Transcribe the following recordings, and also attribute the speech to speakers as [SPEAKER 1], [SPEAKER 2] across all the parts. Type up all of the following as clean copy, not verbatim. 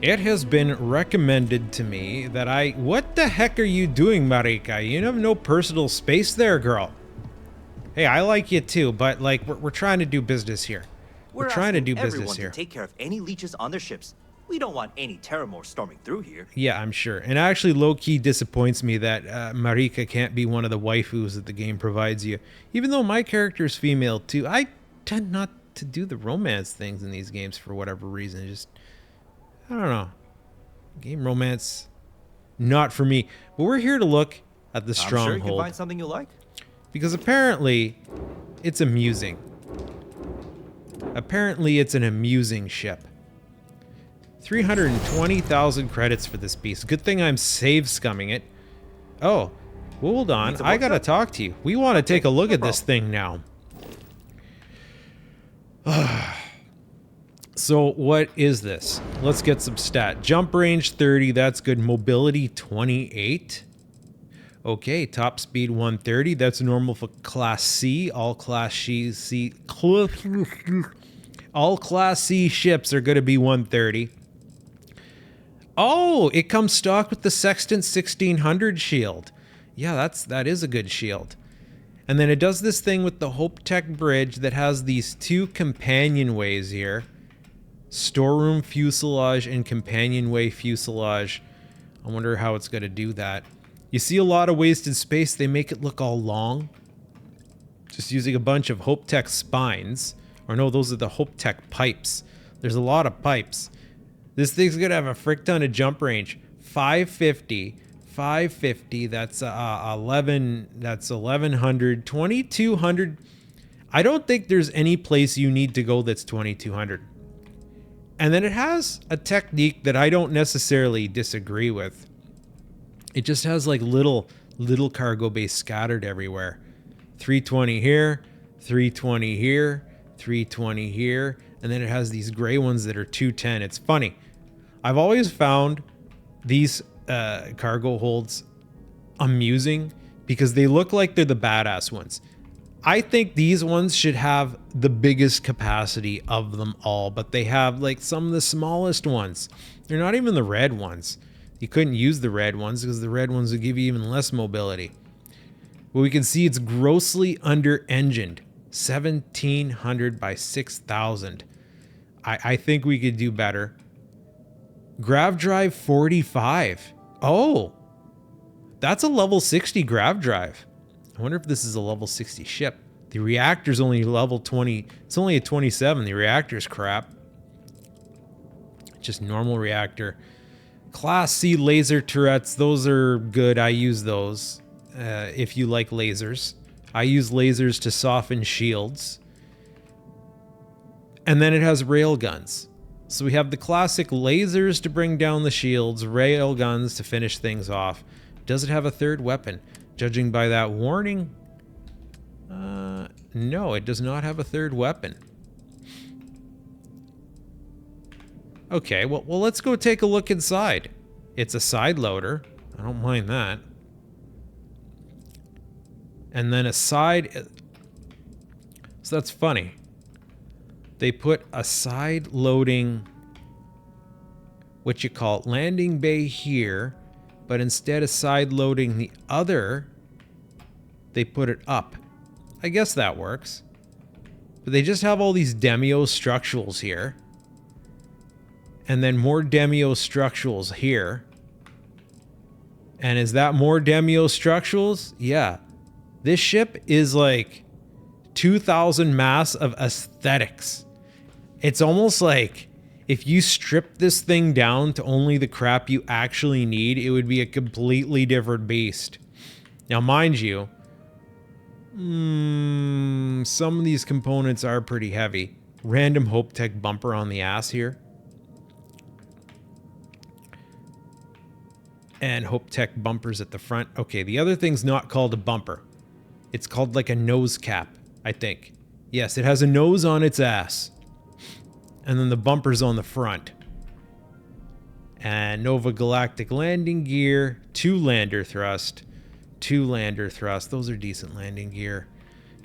[SPEAKER 1] It has been recommended to me that What the heck are you doing, Marika? You have no personal space there, girl. Hey, I like you too, but like, we're trying to do business here. We're trying to do business here.
[SPEAKER 2] To take care of any leeches on their ships. We don't want any Terramore storming through here.
[SPEAKER 1] Yeah, I'm sure. And actually, low-key disappoints me that Marika can't be one of the waifus that the game provides you. Even though my character is female too, I tend not to do the romance things in these games for whatever reason. Just, I don't know. Game romance, not for me. But we're here to look at the Stronghold.
[SPEAKER 2] I'm sure you can find something you like.
[SPEAKER 1] Because apparently, it's amusing. Apparently, it's an amusing ship. 320,000 credits for this piece. Good thing I'm save scumming it. Oh, hold on. I gotta talk to you. We want to take a look at this thing now. So what is this? Let's get some stat. Jump range 30, that's good. Mobility 28. Okay, top speed 130, that's normal for Class C. All Class C ships are going to be 130. Oh, it comes stock with the Sextant 1600 shield. Yeah, that is a good shield. And then it does this thing with the Hope Tech bridge that has these two companionways here. Storeroom fuselage and companionway fuselage. I wonder how it's going to do that. You see a lot of wasted space. They make it look all long. Just using a bunch of Hope Tech spines. Or no, those are the Hope Tech pipes. There's a lot of pipes. This thing's going to have a frick ton of jump range. 550. 550. That's 1100. 2200. I don't think there's any place you need to go that's 2200. And then it has a technique that I don't necessarily disagree with. It just has like little cargo bays scattered everywhere. 320 here, 320 here, 320 here, and then it has these gray ones that are 210. It's funny. I've always found these cargo holds amusing because they look like they're the badass ones. I think these ones should have the biggest capacity of them all, but they have like some of the smallest ones. They're not even the red ones. You couldn't use the red ones because the red ones would give you even less mobility. But we can see it's grossly under-engined. 1,700 by 6,000. I think we could do better. Grav drive 45. Oh, that's a level 60 grav drive. I wonder if this is a level 60 ship. The reactor's only level 20. It's only a 27. The reactor's crap. Just normal reactor. Class C laser turrets. Those are good. I use those. If you like lasers. I use lasers to soften shields. And then it has rail guns. So we have the classic lasers to bring down the shields, rail guns to finish things off. Does it have a third weapon? Judging by that warning, no, it does not have a third weapon. Okay, well, let's go take a look inside. It's a side loader. I don't mind that. And then a side... So that's funny. They put a side loading, what you call it, landing bay here, but instead of side loading the other, they put it up. I guess that works. But they just have all these Demio structurals here. And then more Demio structurals here. And is that more Demio structurals? Yeah. This ship is like 2,000 mass of aesthetics. It's almost like if you strip this thing down to only the crap you actually need, it would be a completely different beast. Now, mind you, some of these components are pretty heavy. Random Hope Tech bumper on the ass here. And Hope Tech bumpers at the front. Okay, the other thing's not called a bumper. It's called like a nose cap, I think. Yes, it has a nose on its ass. And then the bumper's on the front. And Nova Galactic landing gear, 2 lander thrust, 2 lander thrust. Those are decent landing gear.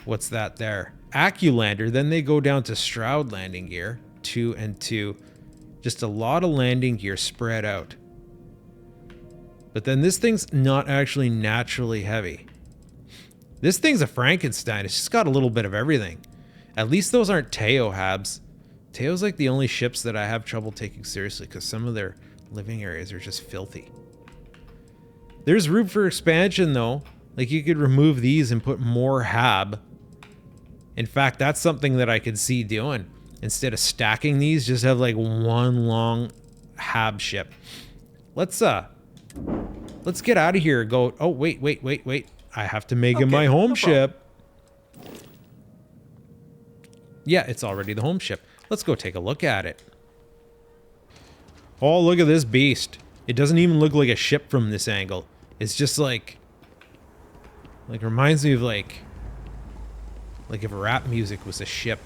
[SPEAKER 1] What's that there? Acculander. Then they go down to Stroud landing gear, 2 and 2. Just a lot of landing gear spread out. But then this thing's not actually naturally heavy. This thing's a Frankenstein. It's just got a little bit of everything. At least those aren't Teo habs. Teo's like the only ships that I have trouble taking seriously because some of their living areas are just filthy. There's room for expansion though. Like you could remove these and put more hab. In fact, that's something that I could see doing. Instead of stacking these, just have like one long hab ship. Let's get out of here. Go. Oh, wait. I have to make it my home ship. Yeah, it's already the home ship. Let's go take a look at it. Oh, look at this beast. It doesn't even look like a ship from this angle. It's just like reminds me of like if rap music was a ship.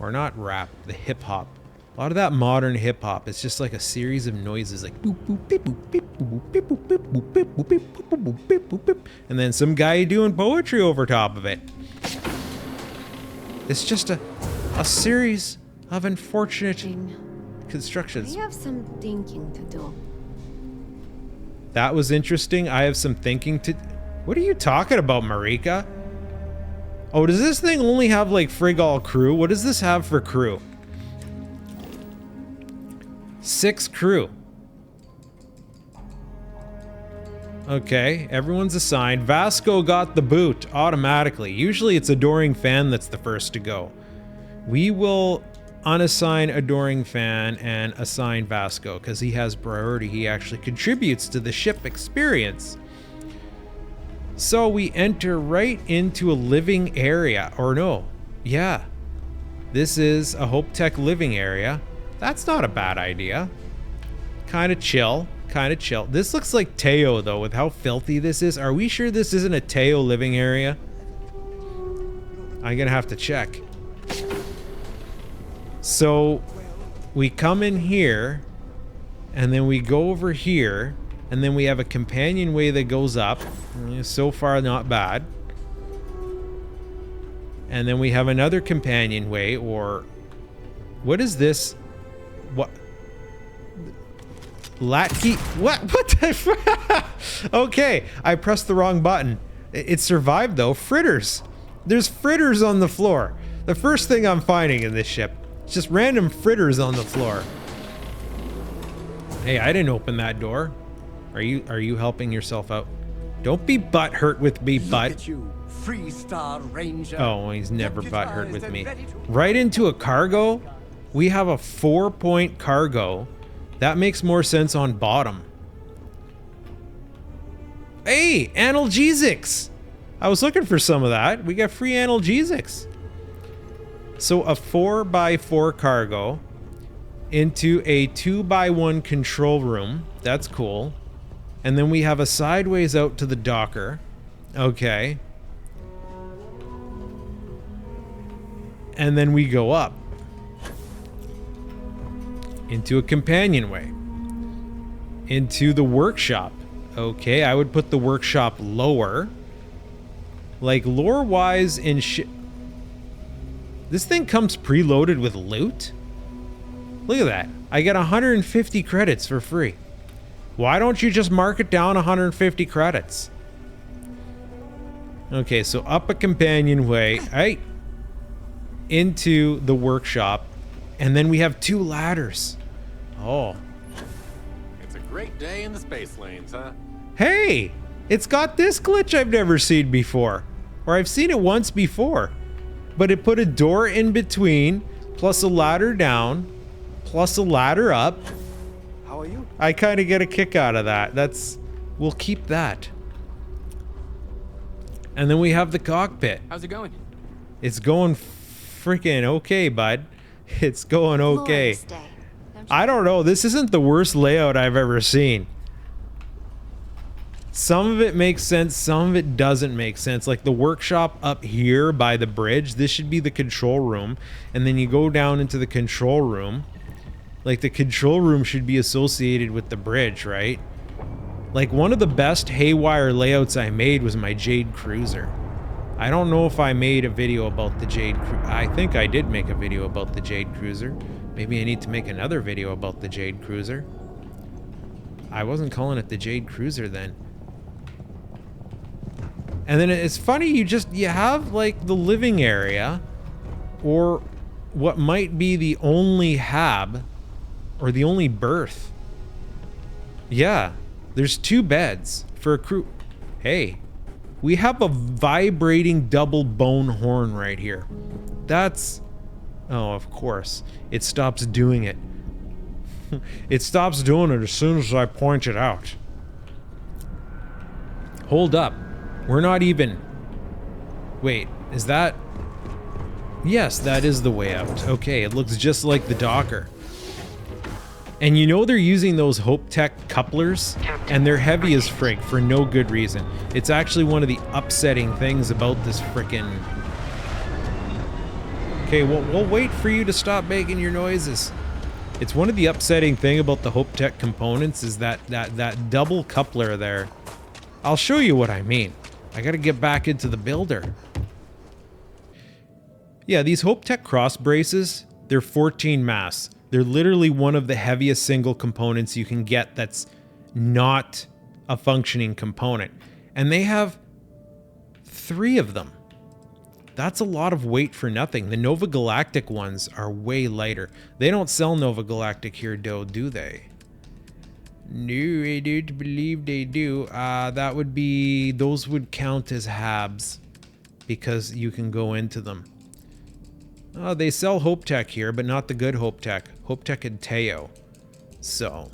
[SPEAKER 1] Or not rap, the hip hop. A lot of that modern hip hop, it's just like a series of noises like boop boop beep boop beep boop beep boop beep boop beep boop beep boop boop beep boop beep, and then some guy doing poetry over top of it. It's just a series of unfortunate constructions.
[SPEAKER 3] I have some thinking to do.
[SPEAKER 1] That was interesting. I have some thinking to... What are you talking about, Marika? Oh, does this thing only have like frig all crew? What does this have for crew? 6 crew. Okay, everyone's assigned. Vasco got the boot automatically. Usually it's Adoring Fan that's the first to go. We will unassign Adoring Fan and assign Vasco because he has priority. He actually contributes to the ship experience. So we enter right into a living area. Or no, yeah. This is a Hope Tech living area. That's not a bad idea. Kind of chill. This looks like Teo though, with how filthy this is. Are we sure this isn't a Teo living area? I'm gonna have to check. So we come in here and then we go over here and then we have a companionway that goes up. So far not bad. And then we have another companionway, or what is this? What? Latkey? What the Okay, I pressed the wrong button. It survived though. Fritters. There's fritters on the floor. The first thing I'm finding in this ship. It's just random fritters on the floor. Hey, I didn't open that door. Are you helping yourself out? Don't be butthurt with me, butt.
[SPEAKER 4] Look at you, Freestar Ranger.
[SPEAKER 1] Oh, he's never butthurt with me. Right into a cargo? We have a 4-point cargo. That makes more sense on bottom. Hey, analgesics! I was looking for some of that. We got free analgesics. So a 4x4 cargo into a 2x1 control room. That's cool. And then we have a sideways out to the docker. Okay. And then we go up into a companionway, into the workshop. Okay, I would put the workshop lower. Like lore-wise in this thing comes preloaded with loot? Look at that. I get 150 credits for free. Why don't you just mark it down 150 credits? Okay, so up a companionway, right, into the workshop, and then we have 2 ladders. Oh.
[SPEAKER 5] It's a great day in the space lanes, huh?
[SPEAKER 1] Hey! It's got this glitch I've never seen before. Or I've seen it once before. But it put a door in between, plus a ladder down, plus a ladder up.
[SPEAKER 4] How are you?
[SPEAKER 1] I kind of get a kick out of that. We'll keep that. And then we have the cockpit.
[SPEAKER 5] How's it going?
[SPEAKER 1] It's going freaking okay, bud. It's going okay. I don't know. This isn't the worst layout I've ever seen. Some of it makes sense, some of it doesn't make sense. Like the workshop up here by the bridge, this should be the control room. And then you go down into the control room. Like the control room should be associated with the bridge, right? Like one of the best haywire layouts I made was my Jade Cruiser. I don't know if I made a video about the Jade Cruiser. I think I did make a video about the Jade Cruiser. Maybe I need to make another video about the Jade Cruiser. I wasn't calling it the Jade Cruiser then. And then it's funny, you have like the living area, or what might be the only hab, or the only berth. Yeah, there's 2 beds for a crew. Hey, we have a vibrating double bone horn right here. That's... Oh, of course. It stops doing it. It stops doing it as soon as I point it out. Hold up. We're not even... Wait, is that... Yes, that is the way out. Okay, it looks just like the Docker. And you know they're using those Hope Tech couplers, and they're heavy as frig for no good reason. It's actually one of the upsetting things about this frickin'... Okay, well, we'll wait for you to stop making your noises. It's one of the upsetting thing about the Hope Tech components is that double coupler there. I'll show you what I mean. I gotta get back into the builder. Yeah, these Hope Tech cross braces, they're 14 mass. They're literally one of the heaviest single components you can get that's not a functioning component. And they have 3 of them. That's a lot of weight for nothing. The Nova Galactic ones are way lighter. They don't sell Nova Galactic here, do they? No, I don't believe they do. That would be... Those would count as habs because you can go into them. They sell Hope Tech here, but not the good Hope Tech. Hope Tech and Teo. So.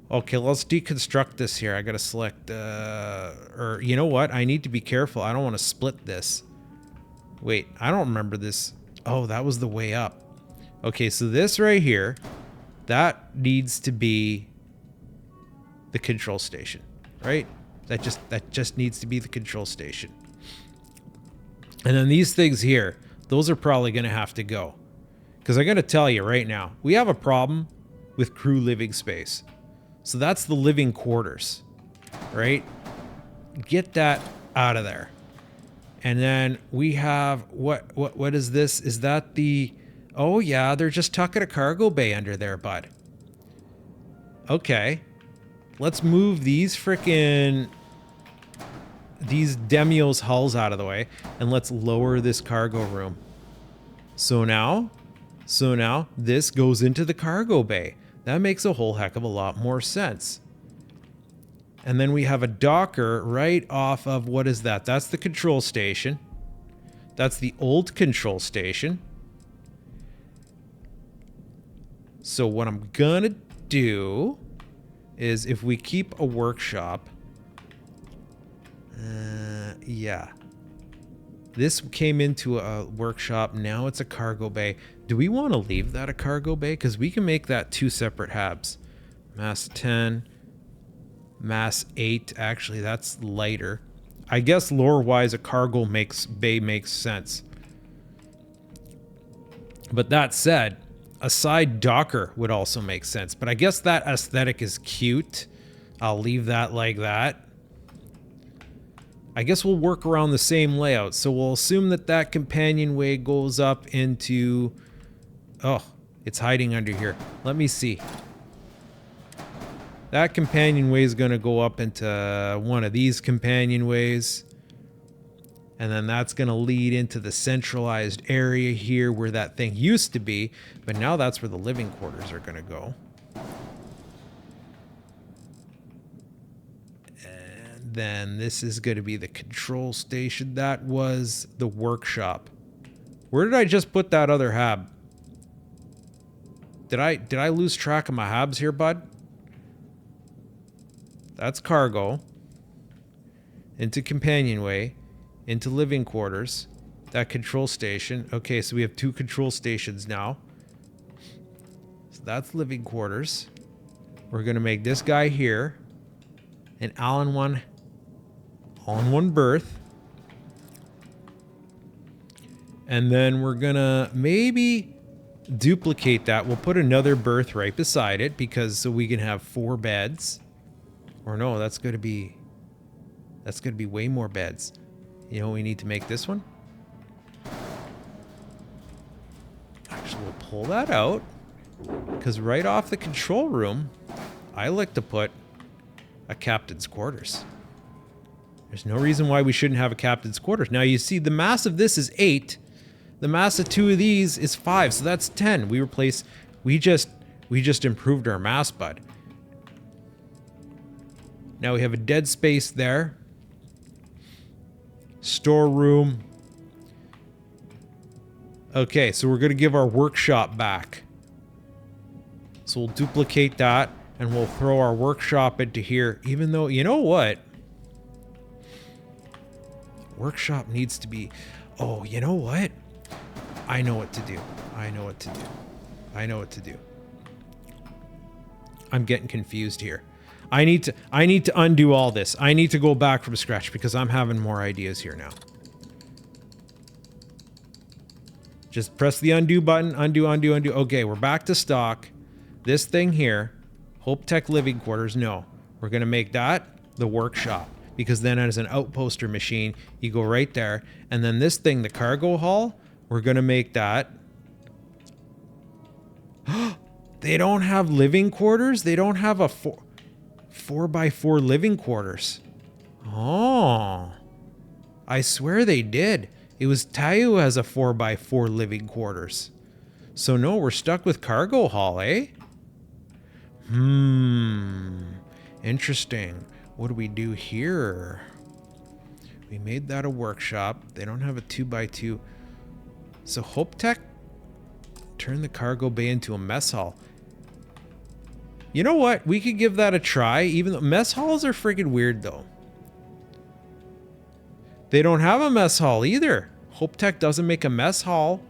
[SPEAKER 1] Okay, let's deconstruct this here. I gotta select, or you know what? I need to be careful. I don't want to split this. Wait, I don't remember this. Oh, that was the way up. Okay, so this right here, that needs to be the control station, right? That just needs to be the control station. And then these things here, those are probably going to have to go. Because I got to tell you right now, we have a problem with crew living space. So that's the living quarters, right? Get that out of there. And then we have, what is this? Is that the, oh yeah, they're just tucking a cargo bay under there, bud. Okay. Let's move these Demio's hulls out of the way, and let's lower this cargo room. So now this goes into the cargo bay. That makes a whole heck of a lot more sense. And then we have a docker right off of, what is that? That's the control station. That's the old control station. So what I'm gonna do is, if we keep a workshop, yeah. This came into a workshop, now it's a cargo bay. Do we want to leave that a cargo bay? Because we can make that 2 separate habs. Mass 10, mass 8, actually that's lighter. I guess lore-wise a cargo bay makes sense. But that said, a side docker would also make sense. But I guess that aesthetic is cute. I'll leave that like that. I guess we'll work around the same layout. So we'll assume that that companionway goes up into... Oh, it's hiding under here. Let me see. That companionway is going to go up into one of these companionways. And then that's going to lead into the centralized area here where that thing used to be. But now that's where the living quarters are going to go. Then this is going to be the control station. That was the workshop. Where did I just put that other hab? Did I lose track of my habs here, bud? That's cargo. Into companionway. Into living quarters. That control station. Okay, so we have 2 control stations now. So that's living quarters. We're going to make this guy here an all-in-one berth. And then we're gonna maybe duplicate that. We'll put another berth right beside it, because so we can have 4 beds. Or no, that's gonna be way more beds. You know, we need to make this one. pull that out. Because right off the control room, I like to put a captain's quarters. There's no reason why we shouldn't have a captain's quarters. Now you see the mass of this is 8. The mass of 2 of these is 5, so that's 10. We just improved our mass, bud. Now we have a dead space there. Storeroom. Okay, so we're going to give our workshop back. So we'll duplicate that and we'll throw our workshop into here, even though, you know what? Workshop needs to be... Oh, you know what? I know what to do. I know what to do. I know what to do. I'm getting confused here. I need to undo all this. I need to go back from scratch because I'm having more ideas here now. Just press the undo button. Undo, undo, undo. Okay, we're back to stock. This thing here, Hope Tech Living Quarters, no. We're going to make that the workshop. Because then as an outposter machine, you go right there. And then this thing, the cargo hall, we're going to make that... They don't have living quarters? They don't have a 4x4 living quarters. Oh. I swear they did. It was Tayu who has a 4x4 living quarters. So no, we're stuck with cargo hall, eh? Interesting. What do we do here? We made that a workshop. They don't have a 2x2. So Hope Tech turn the cargo bay into a mess hall. You know what? We could give that a try, even though mess halls are freaking weird though. They don't have a mess hall either. Hope Tech doesn't make a mess hall.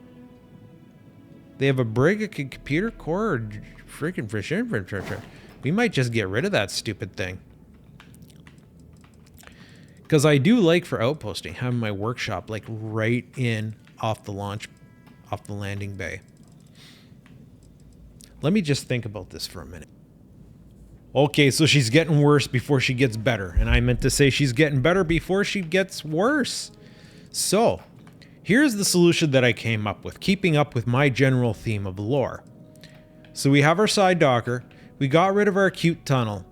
[SPEAKER 1] They have a brig, a computer core, or freaking fish infrastructure. We might just get rid of that stupid thing. Because I do like for outposting having my workshop like right in off the landing bay. Let me just think about this for a minute. Okay, so she's getting worse before she gets better. And I meant to say she's getting better before she gets worse. So, here's the solution that I came up with, keeping up with my general theme of the lore. So we have our side docker. We got rid of our acute tunnel.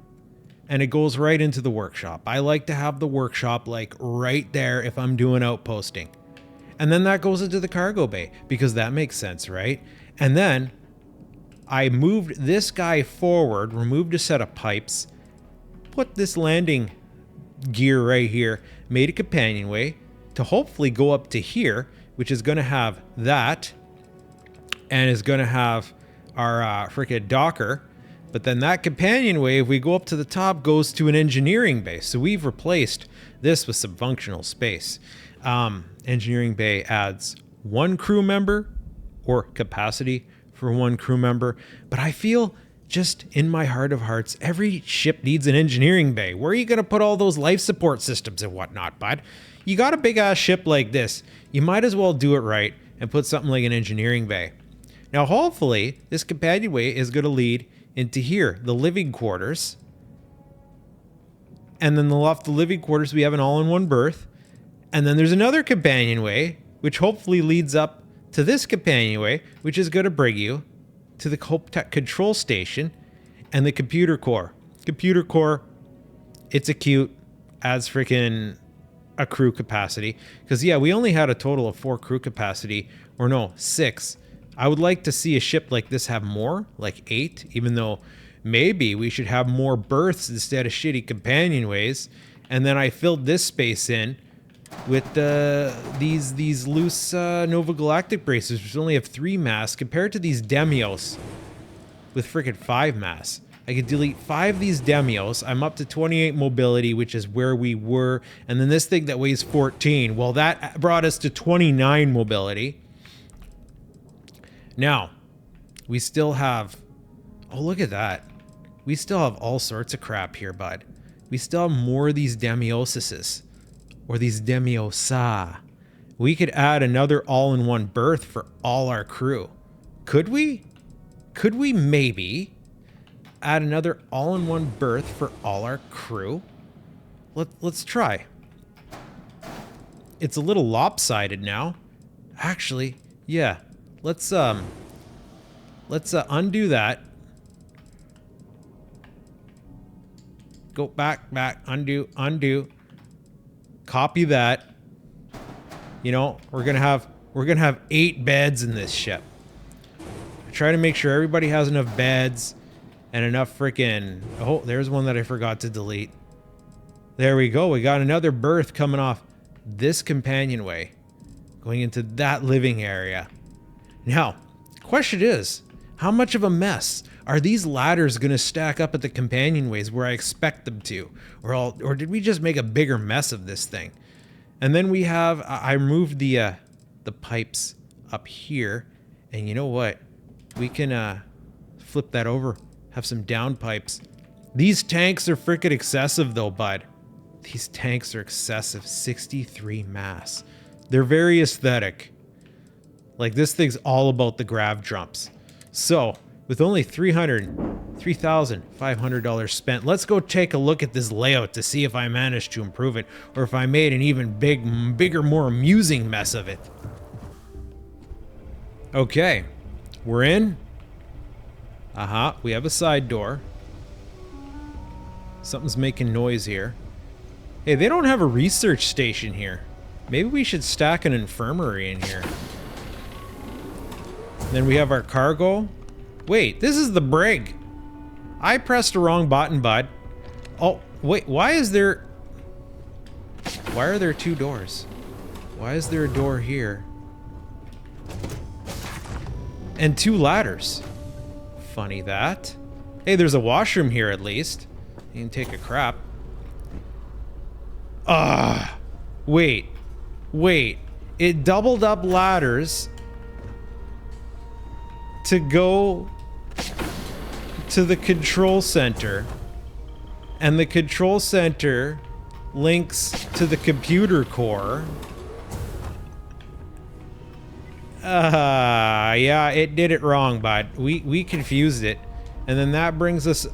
[SPEAKER 1] And it goes right into the workshop. I like to have the workshop like right there if I'm doing outposting. And then that goes into the cargo bay because that makes sense, right? And then I moved this guy forward, removed a set of pipes, put this landing gear right here, made a companionway to hopefully go up to here, which is going to have that and is going to have our freaking docker. But then that companionway, if we go up to the top, goes to an engineering base. So we've replaced this with some functional space. Engineering bay adds 1 crew member or capacity for 1 crew member. But I feel just in my heart of hearts, every ship needs an engineering bay. Where are you going to put all those life support systems and whatnot, bud? You got a big ass ship like this. You might as well do it right and put something like an engineering bay. Now, hopefully, this companionway is going to lead into here, the living quarters. And then off the living quarters, we have an all-in-one berth. And then there's another companionway, which hopefully leads up to this companionway, which is going to bring you to the Hope Tech control station and the computer core. Computer core, it's acute, adds freaking a crew capacity. Because, yeah, we only had a total of 4 crew capacity, or no, 6. I would like to see a ship like this have more, like 8, even though maybe we should have more berths instead of shitty companionways. And then I filled this space in with these loose Nova Galactic braces, which only have 3 mass, compared to these Demios with freaking 5 mass. I could delete 5 of these Demios. I'm up to 28 mobility, which is where we were. And then this thing that weighs 14, well, that brought us to 29 mobility. Now, we still have... Oh, look at that. We still have all sorts of crap here, bud. We still have more of these Demiosises. Or these Demiosa. We could add another all-in-one berth for all our crew. Could we? Could we maybe add another all-in-one berth for all our crew? Let's try. It's a little lopsided now. Actually, yeah. Let's Let's undo that. Go back, undo, undo. Copy that. You know, we're gonna have 8 beds in this ship. Try to make sure everybody has enough beds and enough freaking. Oh, there's one that I forgot to delete. There we go. We got another berth coming off this companionway, going into that living area. Now, question is, how much of a mess are these ladders going to stack up at the companionways where I expect them to? Or did we just make a bigger mess of this thing? And then we have, I removed the pipes up here. And you know what? We can flip that over, have some down pipes. These tanks are freaking excessive though, bud. These tanks are excessive. 63 mass. They're very aesthetic. Like, this thing's all about the grav jumps. So, with only $3,500 spent, let's go take a look at this layout to see if I managed to improve it, or if I made an even bigger, more amusing mess of it. Okay, we're in. We have a side door. Something's making noise here. Hey, they don't have a research station here. Maybe we should stack an infirmary in here. Then we have our cargo. Wait, this is the brig. I pressed the wrong button, bud. Oh, wait, why are there 2 doors? Why is there a door here? And 2 ladders. Funny that. Hey, there's a washroom here at least. You can take a crap. Wait. It doubled up ladders to go to the control center, and the control center links to the computer core. Yeah, it did it wrong, bud. We confused it. And then that brings us,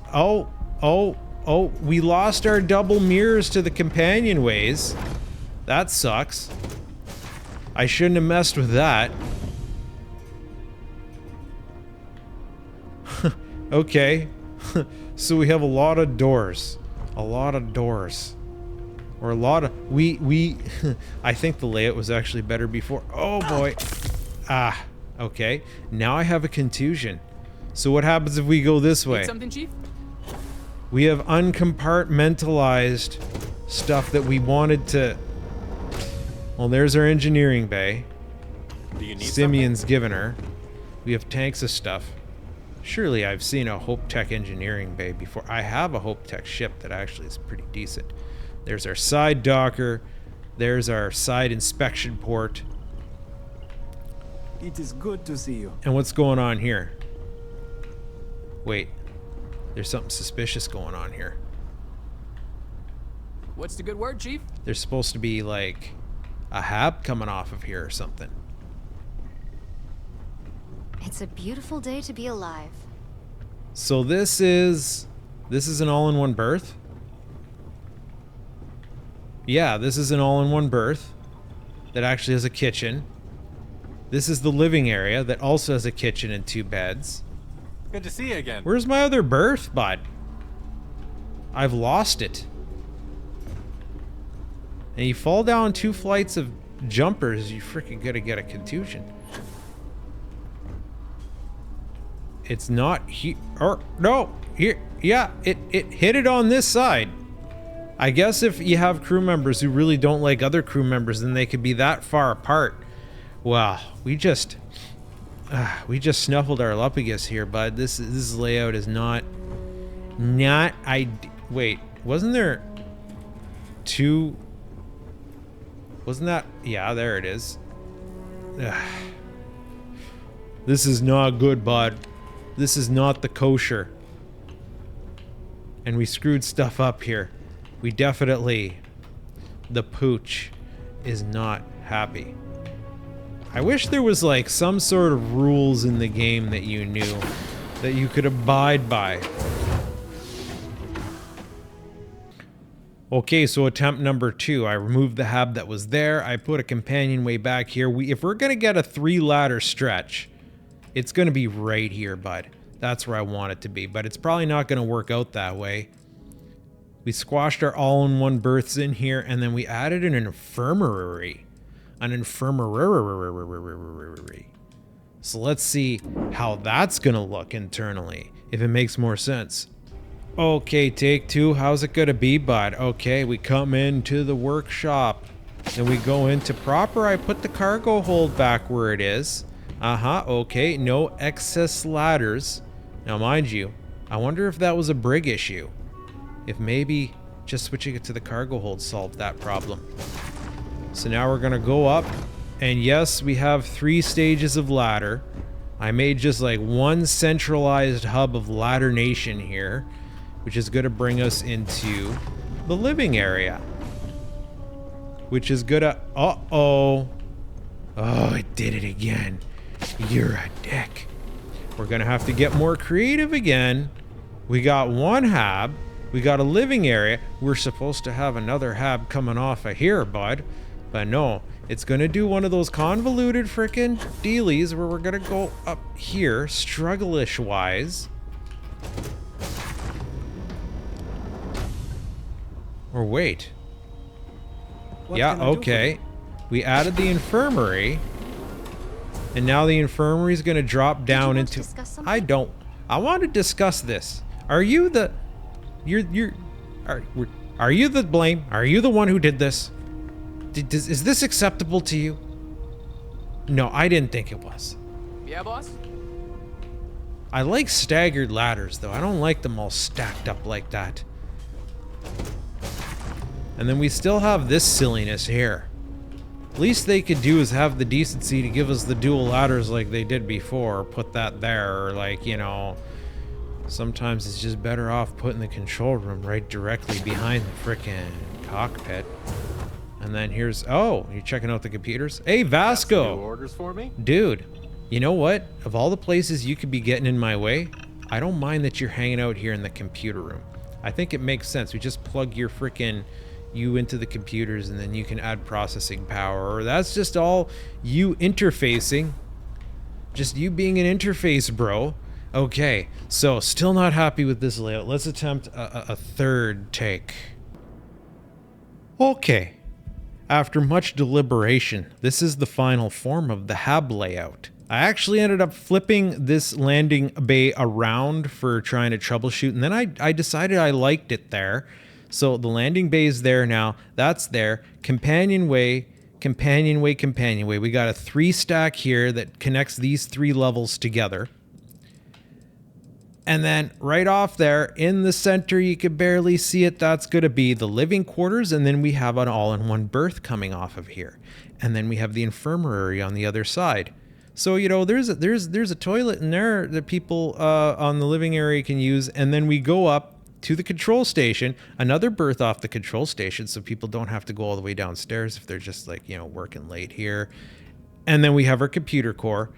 [SPEAKER 1] we lost our double mirrors to the companionways. That sucks. I shouldn't have messed with that. Okay. So we have a lot of doors. A lot of doors. Or a lot of... I think the layout was actually better before. Oh boy. Okay. Now I have a contusion. So what happens if we go this way?
[SPEAKER 6] Need something, Chief?
[SPEAKER 1] We have uncompartmentalized stuff that we wanted to... Well, there's our engineering bay.
[SPEAKER 5] Do you need
[SPEAKER 1] Simeon's given her. We have tanks of stuff. Surely I've seen a Hope Tech engineering bay before. I have a Hope Tech ship that actually is pretty decent. There's our side docker. There's our side inspection port.
[SPEAKER 4] It is good to see you.
[SPEAKER 1] And what's going on here? Wait. There's something suspicious going on here.
[SPEAKER 6] What's the good word, Chief?
[SPEAKER 1] There's supposed to be like a hab coming off of here or something.
[SPEAKER 3] It's a beautiful day to be alive.
[SPEAKER 1] So this is an all-in-one berth? Yeah, this is an all-in-one berth that actually has a kitchen. This is the living area that also has a kitchen and 2 beds.
[SPEAKER 5] Good to see you again.
[SPEAKER 1] Where's my other berth, bud? I've lost it. And you fall down 2 flights of jumpers, you freaking gonna get a contusion. It's not here. Or no, here. Yeah, it hit it on this side. I guess if you have crew members who really don't like other crew members, then they could be that far apart. Wow, we just snuffled our lupagus here, bud. This layout is not. Wait, wasn't there 2? Wasn't that? Yeah, there it is. This is not good, bud. This is not the kosher. And we screwed stuff up here. We definitely... The pooch is not happy. I wish there was like some sort of rules in the game that you knew, that you could abide by. Okay, so attempt number 2. I removed the hab that was there. I put a companionway back here. If we're gonna get a 3 ladder stretch, It's going to be right here, bud. That's where I want it to be, but it's probably not going to work out that way. We squashed our all-in-one berths in here, and then we added an infirmary. An infirmary. So let's see how that's going to look internally, if it makes more sense. Okay, take two. How's it going to be, bud? Okay, we come into the workshop. Then we go into proper. I put the cargo hold back where it is. Okay, no excess ladders. Now, mind you, I wonder if that was a brig issue. If maybe just switching it to the cargo hold solved that problem. So now we're gonna go up, and yes, we have 3 stages of ladder. I made just like one centralized hub of ladder nation here, which is gonna bring us into the living area. Which is gonna, oh, it did it again. You're a dick. We're gonna have to get more creative again. We got one hab. We got a living area. We're supposed to have another hab coming off of here, bud. But no, it's gonna do one of those convoluted frickin' dealies where we're gonna go up here, struggle-ish wise. Or wait. Yeah, okay. We added the infirmary. And now the infirmary is gonna drop down into... I don't. I want to discuss this. Are you the... Are you the blame? Are you the one who did this? Is this acceptable to you? No, I didn't think it was.
[SPEAKER 6] Yeah, boss?
[SPEAKER 1] I like staggered ladders, though. I don't like them all stacked up like that. And then we still have this silliness here. Least they could do is have the decency to give us the dual ladders like they did before. Put that there, or like, you know... Sometimes it's just better off putting the control room right directly behind the frickin' cockpit. And then here's... Oh, you're checking out the computers? Hey, Vasco!
[SPEAKER 5] Got some new orders for me?
[SPEAKER 1] Dude, you know what? Of all the places you could be getting in my way, I don't mind that you're hanging out here in the computer room. I think it makes sense. We just plug your frickin' you into the computers and then you can add processing power. Or that's just all you interfacing. Just you being an interface, bro. Okay, so still not happy with this layout. Let's attempt a third take. Okay. After much deliberation, this is the final form of the hab layout. I actually ended up flipping this landing bay around for trying to troubleshoot, and then I decided I liked it there. So the landing bay is there now. That's there. Companionway, companionway, companionway. We got a 3 stack here that connects these 3 levels together. And then right off there in the center, you can barely see it. That's going to be the living quarters. And then we have an all-in-one berth coming off of here. And then we have the infirmary on the other side. So, you know, there's a toilet in there that people on the living area can use. And then we go up to the control station, another berth off the control station. So people don't have to go all the way downstairs if they're just like, you know, working late here. And then we have our computer core.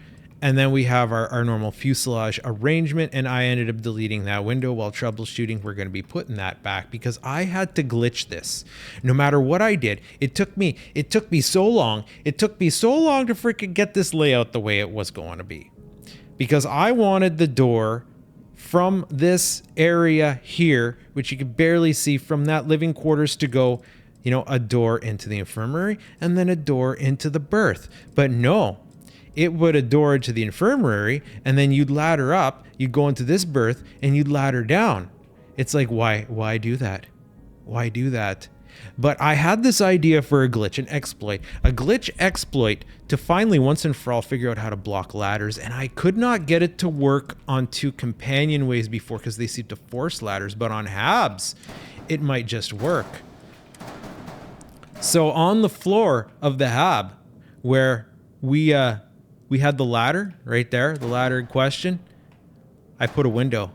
[SPEAKER 1] And then we have our normal fuselage arrangement, and I ended up deleting that window while troubleshooting. We're going to be putting that back because I had to glitch this. No matter what I did, it took me so long. It took me so long to freaking get this layout the way it was going to be. Because I wanted the door from this area here, which you can barely see from that living quarters, to go, you know, a door into the infirmary and then a door into the berth. But no. It would a door to the infirmary, and then you'd ladder up, you'd go into this berth, and you'd ladder down. It's like, why do that? Why do that? But I had this idea for a glitch, an exploit. A glitch exploit to finally, once and for all, figure out how to block ladders, and I could not get it to work on 2 companionways before because they seem to force ladders, but on habs, it might just work. So on the floor of the hab, where we had the ladder right there, the ladder in question, I put a window.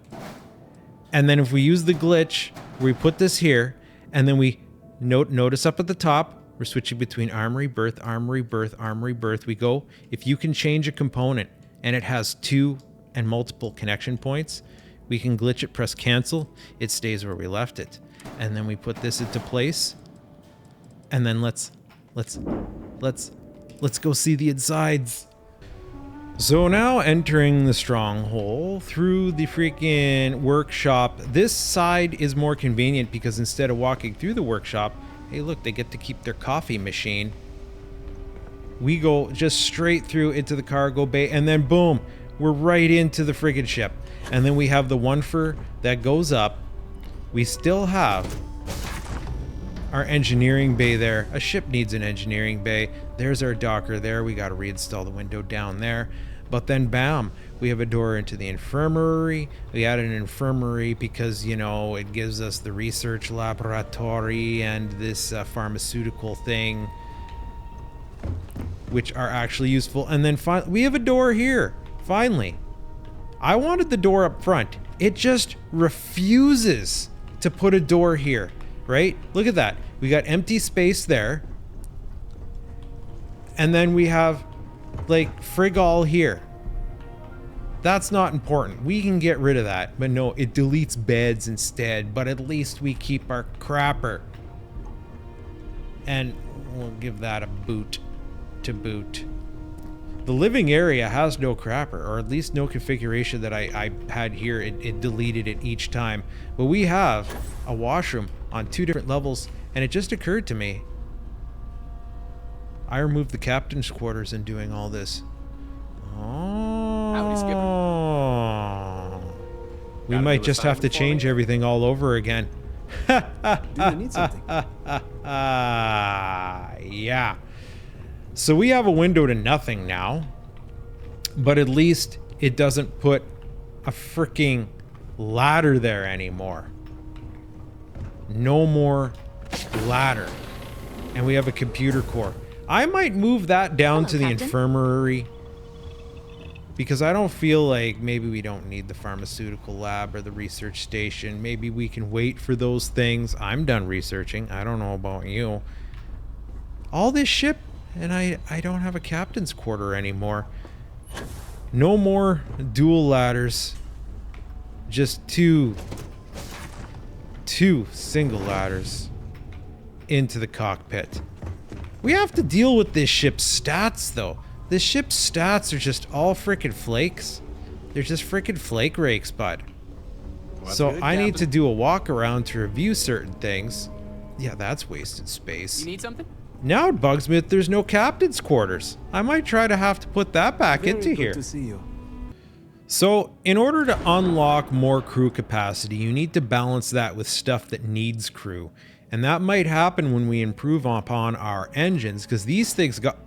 [SPEAKER 1] And then if we use the glitch, we put this here, and then we notice up at the top, we're switching between armory, berth, armory, berth, armory, berth. We go, if you can change a component and it has 2 and multiple connection points, we can glitch it, press cancel, it stays where we left it. And then we put this into place. And then let's go see the insides. So now entering the stronghold through the freaking workshop. This side is more convenient because instead of walking through the workshop, hey look, they get to keep their coffee machine. We go just straight through into the cargo bay and then boom, we're right into the friggin' ship. And then we have the one that goes up. We still have our engineering bay there. A ship needs an engineering bay. There's our docker there. We got to reinstall the window down there. But then bam, we have a door into the infirmary. We added an infirmary because, you know, it gives us the research laboratory and this pharmaceutical thing, which are actually useful. And then we have a door here. Finally. I wanted the door up front. It just refuses to put a door here, right? Look at that. We got empty space there. And then we have like frig all here. That's not important. We can get rid of that. But no, it deletes beds instead. But at least we keep our crapper. And we'll give that a boot to boot. The living area has no crapper, or at least no configuration that I had here. It deleted it each time. But we have a washroom on 2 different levels, and it just occurred to me. I removed the captain's quarters in doing all this.
[SPEAKER 6] Howdy, Skipper.
[SPEAKER 1] We
[SPEAKER 5] Got
[SPEAKER 1] might
[SPEAKER 5] another
[SPEAKER 1] just have to
[SPEAKER 5] assignment for
[SPEAKER 1] change
[SPEAKER 5] me?
[SPEAKER 1] everything all over again.
[SPEAKER 4] Do you need something?
[SPEAKER 1] Yeah. So we have a window to nothing now, but at least it doesn't put a freaking ladder there anymore. No more ladder. And we have a computer core. I might move that down
[SPEAKER 3] Hello,
[SPEAKER 1] to the
[SPEAKER 3] Captain.
[SPEAKER 1] infirmary because I don't feel like maybe we don't need the pharmaceutical lab or the research station. Maybe we can wait for those things. I'm done researching. I don't know about you. All this ship, and I don't have a captain's quarter anymore. No more dual ladders. Just two single ladders into the cockpit. We have to deal with this ship's stats, though. This ship's stats are just all frickin' flakes. They're just frickin' flake rakes, bud.
[SPEAKER 5] Well,
[SPEAKER 1] So
[SPEAKER 5] that's good,
[SPEAKER 1] I need to
[SPEAKER 5] Captain.
[SPEAKER 1] do a walk around to review certain things. Yeah, that's wasted space.
[SPEAKER 6] You need something?
[SPEAKER 1] Now it bugs me that there's no captain's quarters. I might try to have to put that back
[SPEAKER 4] Very
[SPEAKER 1] into
[SPEAKER 4] good
[SPEAKER 1] here.
[SPEAKER 4] to see you.
[SPEAKER 1] So in order to unlock more crew capacity, you need to balance that with stuff that needs crew. And that might happen when we improve upon our engines, because these things got...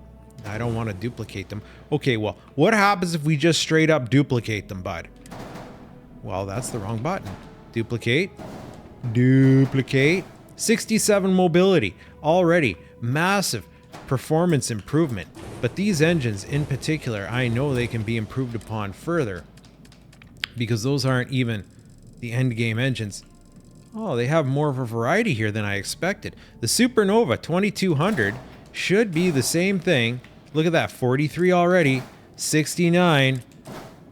[SPEAKER 1] I don't want to duplicate them. Okay, well, what happens if we just straight up duplicate them, bud? Well, that's the wrong button. Duplicate. Duplicate. 67 mobility. Already massive performance improvement. But these engines in particular, I know they can be improved upon further, because those aren't even the end game engines. Oh, they have more of a variety here than I expected. The Supernova 2200 should be the same thing. Look at that, 43 already, 69,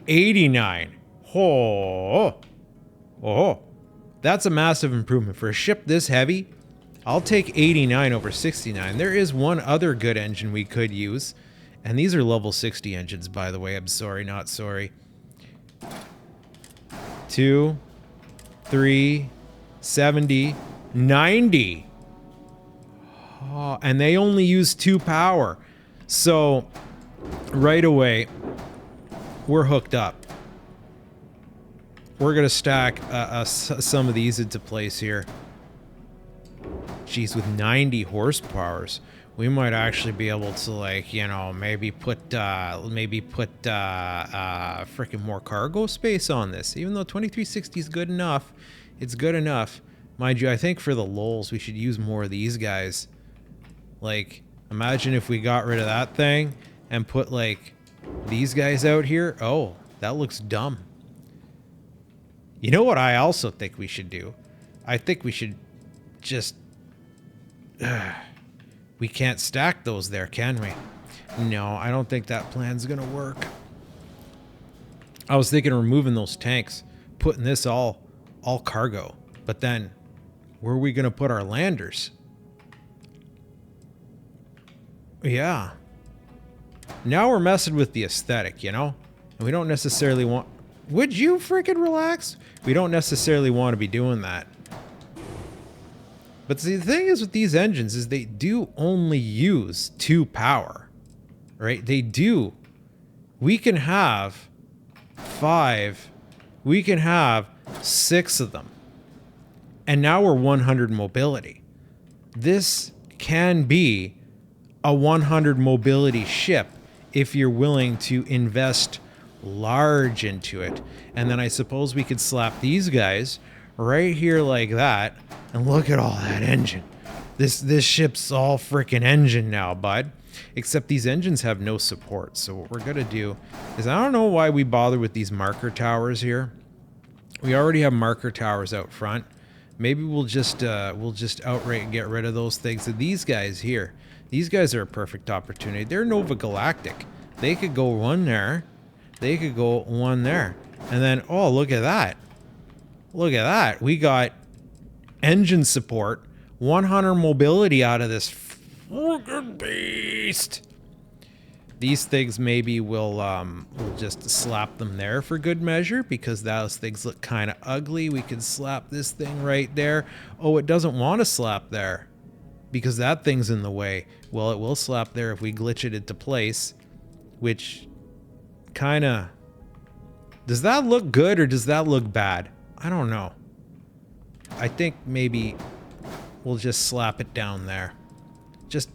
[SPEAKER 1] 89. Oh, that's a massive improvement for a ship this heavy. I'll take 89 over 69. There is one other good engine we could use, and these are level 60 engines, by the way. I'm sorry, not sorry. 2, 3, 70, 90. Oh, and they only use 2 power. So right away, we're hooked up. We're going to stack some of these into place here. Geez, with 90 horsepowers, we might actually be able to, like, you know, maybe put freaking more cargo space on this. Even though 2360 is good enough, it's good enough. Mind you, I think for the lulz, we should use more of these guys. Like, imagine if we got rid of that thing and put, like, these guys out here. Oh, that looks dumb. You know what I also think we should do? I think we should just... we can't stack those there, can we? No, I don't think that plan's gonna work. I was thinking of removing those tanks, putting this all cargo. But then, where are we gonna put our landers? Yeah. Now we're messing with the aesthetic, you know? And we don't necessarily want... Would you freaking relax? We don't necessarily want to be doing that. But see, the thing is with these engines is they do only use 2 power, right? They do. We can have 5. We can have 6 of them. And now we're 100 mobility. This can be a 100 mobility ship if you're willing to invest large into it. And then I suppose we could slap these guys right here like that, and look at all that engine. This ship's all freaking engine now, bud. Except these engines have no support. So what we're gonna do is, I don't know why we bother with these marker towers here. We already have marker towers out front. Maybe we'll just outright get rid of those things. And these guys here, these guys are a perfect opportunity. They're Nova Galactic. They could go one there. They could go one there. And then, oh, look at that. Look at that. We got engine support, 100 mobility out of this freaking beast. These things maybe we'll just slap them there for good measure, because those things look kind of ugly. We can slap this thing right there. Oh, it doesn't want to slap there because that thing's in the way. Well, it will slap there if we glitch it into place, which kind of... Does that look good or does that look bad? I don't know. I think maybe we'll just slap it down there. Just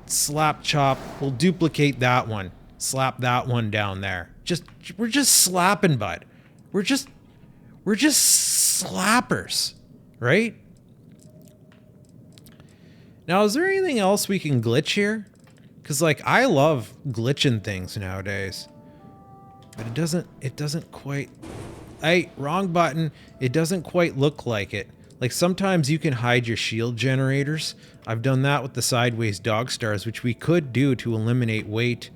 [SPEAKER 1] slap chop. We'll duplicate that one. Slap that one down there. We're just slapping, bud. We're just slappers, right? Now, is there anything else we can glitch here? Because, like, I love glitching things nowadays. But it doesn't quite... Hey, wrong button. It doesn't quite look like it. Like, sometimes you can hide your shield generators. I've done that with the sideways dog stars, which we could do to eliminate weight.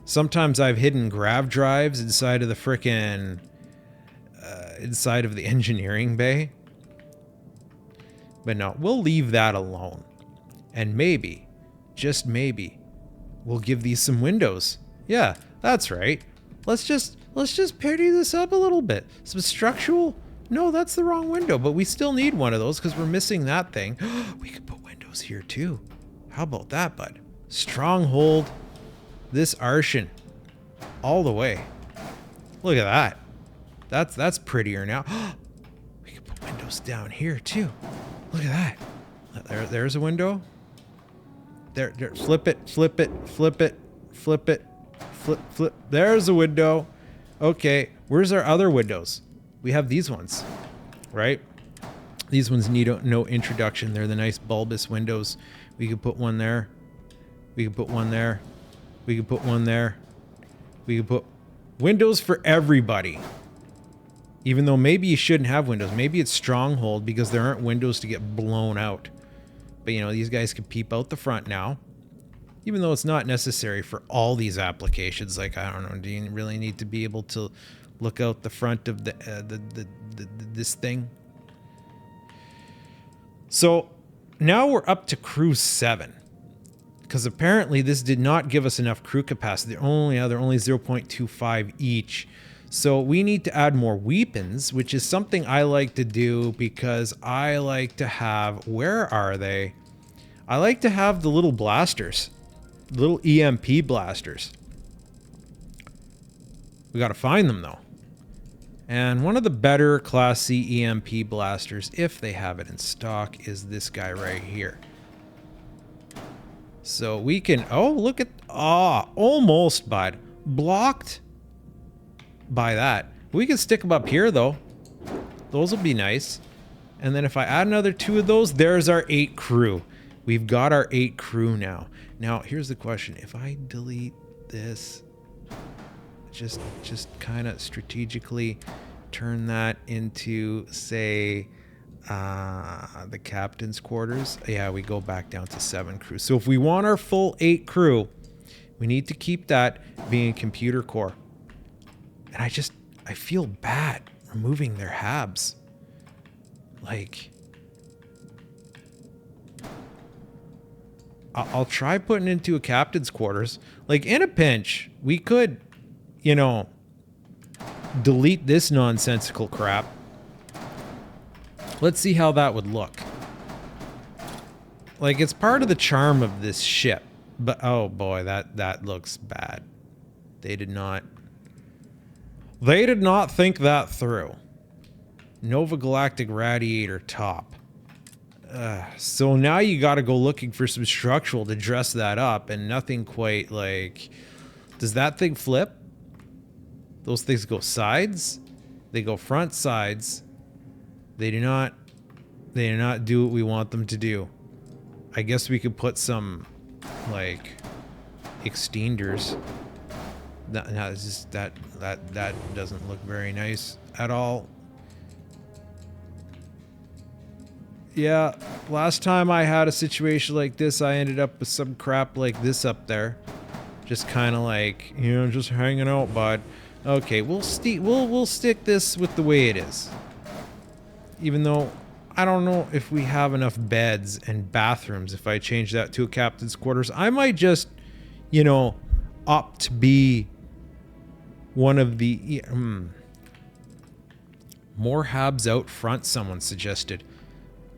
[SPEAKER 1] Sometimes I've hidden grav drives inside of the frickin' inside of the engineering bay. But no, we'll leave that alone. And maybe, just maybe, we'll give these some windows. Yeah, that's right. Let's just parry this up a little bit. Some structural... No, that's the wrong window, but we still need one of those because we're missing that thing. We could put windows here too. How about that, bud? Stronghold. This Arshan. All the way. Look at that. That's prettier now. We could put windows down here too. Look at that. There's a window. There. Flip it. Flip it. Flip it. Flip it. Flip. There's a window. Okay. Where's our other windows? We have these ones, right? These ones need no introduction. They're the nice bulbous windows. We could put one there. We could put one there. We could put one there. We could put windows for everybody. Even though maybe you shouldn't have windows. Maybe it's Stronghold because there aren't windows to get blown out. But, you know, these guys can peep out the front now. Even though it's not necessary for all these applications. Like, I don't know, do you really need to be able to look out the front of this thing? So now we're up to crew 7, because apparently this did not give us enough crew capacity. They're only 0.25 each. So we need to add more weapons, which is something I like to do because I like to have... Where are they? I like to have the little blasters, little EMP blasters. We got to find them though. And one of the better Class C EMP blasters, if they have it in stock, is this guy right here. So we can... Oh, look at... Ah, almost, bud. Blocked by that. We can stick them up here, though. Those will be nice. And then if I add another 2 of those, there's our 8 crew. We've got our 8 crew now. Now, here's the question. If I delete this... Just kind of strategically turn that into, say, the captain's quarters. Yeah, we go back down to 7 crew. So if we want our full 8 crew, we need to keep that being a computer core. And I feel bad removing their habs. Like, I'll try putting it into a captain's quarters. Like, in a pinch, we could, you know, delete this nonsensical crap. Let's see how that would look. Like, it's part of the charm of this ship. But, oh boy, that looks bad. They did not think that through. Nova Galactic Radiator top. So now you got to go looking for some structural to dress that up, and nothing quite like... Does that thing flip? Those things go sides? They go front, sides. They do not do what we want them to do. I guess we could put some, like, extenders. No, it's just that doesn't look very nice at all. Yeah, last time I had a situation like this, I ended up with some crap like this up there. Just kind of like, you know, just hanging out, bud. Okay, we'll stick this with the way it is. Even though I don't know if we have enough beds and bathrooms. If I change that to a captain's quarters, I might just, you know, opt to be one of the more habs out front. Someone suggested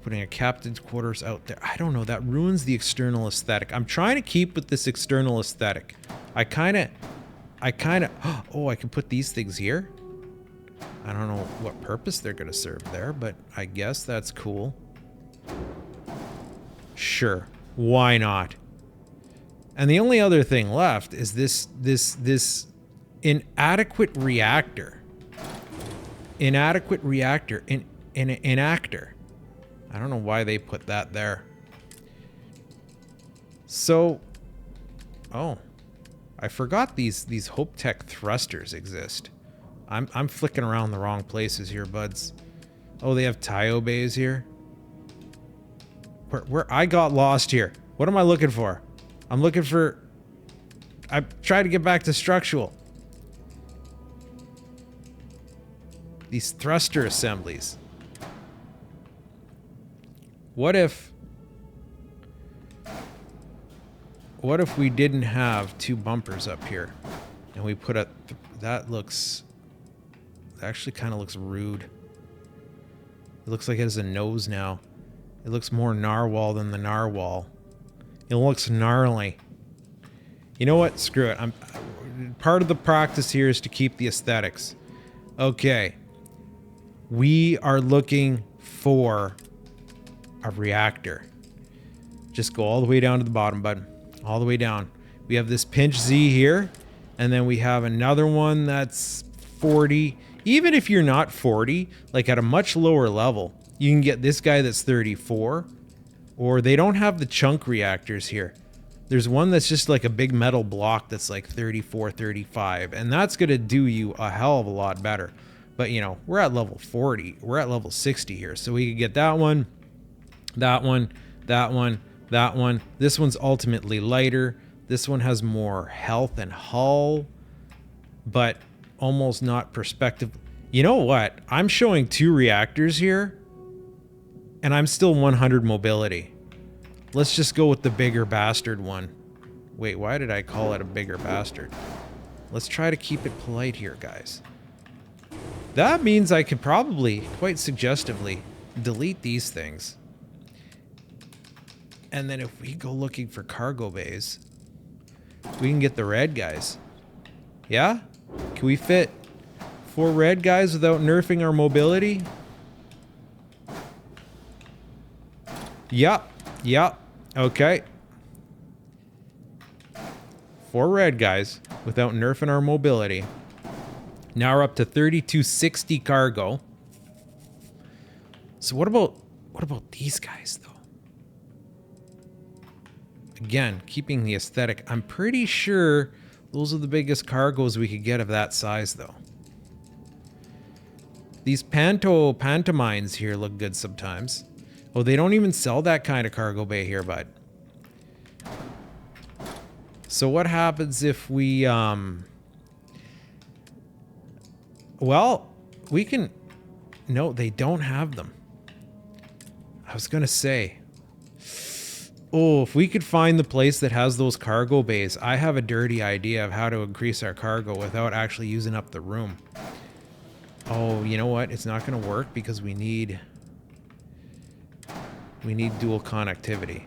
[SPEAKER 1] putting a captain's quarters out there. I don't know. That ruins the external aesthetic. I'm trying to keep with this external aesthetic. I kind of. Oh, I can put these things here. I don't know what purpose they're going to serve there, but I guess that's cool. Sure. Why not? And the only other thing left is this inadequate reactor. Inadequate reactor. Inactor. I don't know why they put that there. So, oh, I forgot these Hope Tech thrusters exist. I'm flicking around the wrong places here, buds. Oh, they have Tayo bays here. Where I got lost here. What am I looking for? I'm looking for. I tried to get back to structural. These thruster assemblies. What if we didn't have two bumpers up here and we put a that actually kind of looks rude. It looks like it has a nose now. It looks more narwhal than the narwhal. It looks gnarly. You know what? Screw it. Part of the practice here is to keep the aesthetics. Okay. We are looking for a reactor. Just go all the way down to the bottom, bud. All the way down. We have this pinch Z here, and then we have another one that's 40. Even if you're not 40, like at a much lower level, you can get this guy that's 34, or they don't have the chunk reactors here. There's one that's just like a big metal block that's like 34, 35, and that's going to do you a hell of a lot better. But, you know, we're at level 40. We're at level 60 here, so we could get that one, that one, that one, that one. This one's ultimately lighter. This one has more health and hull, but almost not perspective. You know what? I'm showing 2 reactors here, and I'm still 100 mobility. Let's just go with the bigger bastard one. Wait, why did I call it a bigger bastard? Let's try to keep it polite here, guys. That means I could probably, quite suggestively, delete these things. And then if we go looking for cargo bays, we can get the red guys. Yeah? Can we fit 4 red guys without nerfing our mobility? Yup. Yup. Okay. 4 red guys without nerfing our mobility. Now we're up to 3260 cargo. So what about these guys though? Again, keeping the aesthetic. I'm pretty sure those are the biggest cargoes we could get of that size though. These pantomimes here look good sometimes. Oh, they don't even sell that kind of cargo bay here, bud. So what happens if we, well, we can, no, they don't have them. I was going to say, Oh, if we could find the place that has those cargo bays, I have a dirty idea of how to increase our cargo without actually using up the room. Oh, you know what? It's not going to work because we need dual connectivity.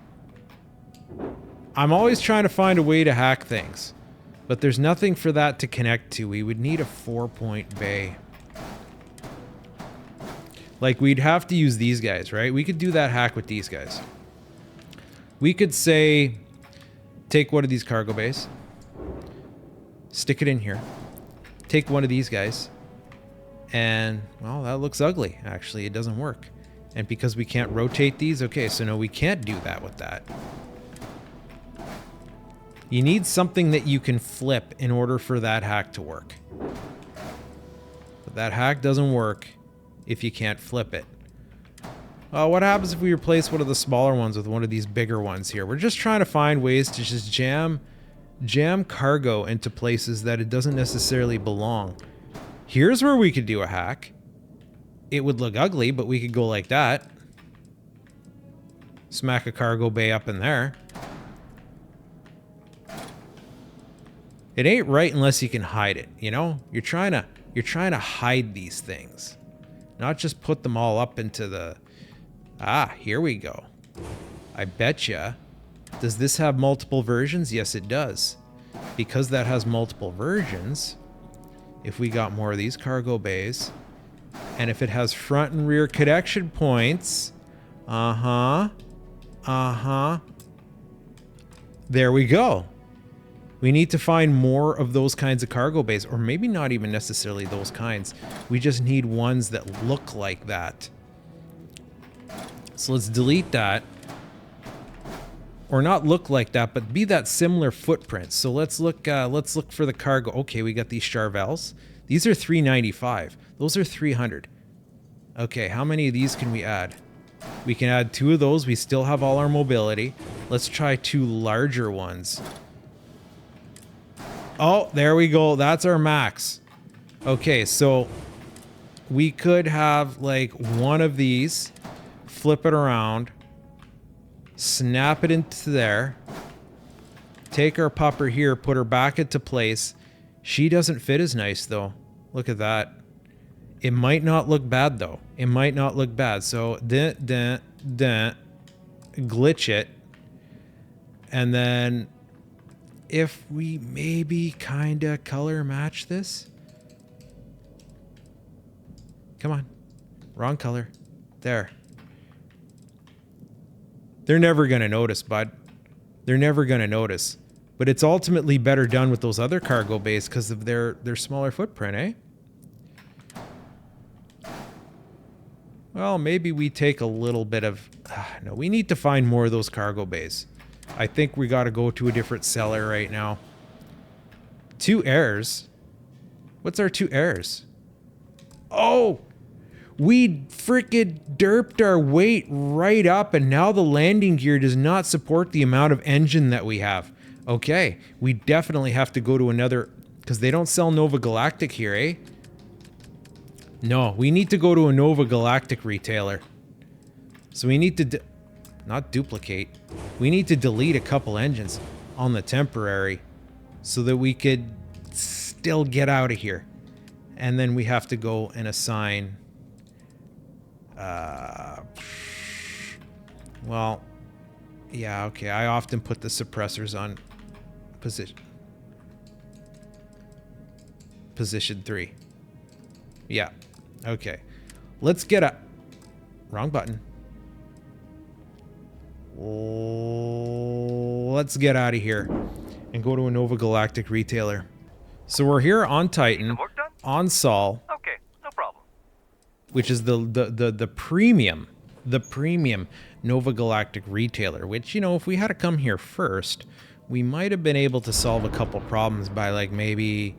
[SPEAKER 1] I'm always trying to find a way to hack things, but there's nothing for that to connect to. We would need a 4-point bay. Like, we'd have to use these guys, right? We could do that hack with these guys. We could say, take one of these cargo bays, stick it in here, take one of these guys, and, well, that looks ugly. Actually, it doesn't work. And because we can't rotate these, okay, so no, we can't do that with that. You need something that you can flip in order for that hack to work. But that hack doesn't work if you can't flip it. What happens if we replace one of the smaller ones with one of these bigger ones here? We're just trying to find ways to just jam cargo into places that it doesn't necessarily belong. Here's where we could do a hack. It would look ugly, but we could go like that. Smack a cargo bay up in there. It ain't right unless you can hide it, you know? You're trying to hide these things. Not just put them all up into the... Ah, here we go. I betcha. Does this have multiple versions? Yes, it does. Because that has multiple versions, if we got more of these cargo bays, and if it has front and rear connection points, there we go. We need to find more of those kinds of cargo bays, or maybe not even necessarily those kinds. We just need ones that look like that. So let's delete that. Or not look like that, but be that similar footprint. So let's look for the cargo. Okay, we got these Charvels. These are 395. Those are 300. Okay, how many of these can we add? We can add 2 of those. We still have all our mobility. Let's try 2 larger ones. Oh, there we go. That's our max. Okay, so we could have like one of these, flip it around, snap it into there, take our pupper here, put her back into place. She doesn't fit as nice though. Look at that. It might not look bad though. It might not look bad. So glitch it. And then if we maybe kind of color match this. Come on. Wrong color. There. They're never going to notice, bud. They're never going to notice. But it's ultimately better done with those other cargo bays because of their smaller footprint, eh? Well, maybe we take a little bit of... no, we need to find more of those cargo bays. I think we got to go to a different seller right now. 2 errors? What's our 2 errors? Oh! We freaking derped our weight right up, and now the landing gear does not support the amount of engine that we have. Okay, we definitely have to go to another... Because they don't sell Nova Galactic here, eh? No, we need to go to a Nova Galactic retailer. So we need to... not duplicate. We need to delete a couple engines on the temporary so that we could still get out of here. And then we have to go and assign... well, yeah, okay. I often put the suppressors on position 3. Yeah, okay. Let's get a... wrong button. Let's get out of here and go to a Nova Galactic retailer. So we're here on Titan, on Sol.
[SPEAKER 6] Okay, no problem.
[SPEAKER 1] Which is the premium Nova Galactic retailer, which, you know, if we had to come here first, we might have been able to solve a couple problems by, like, maybe,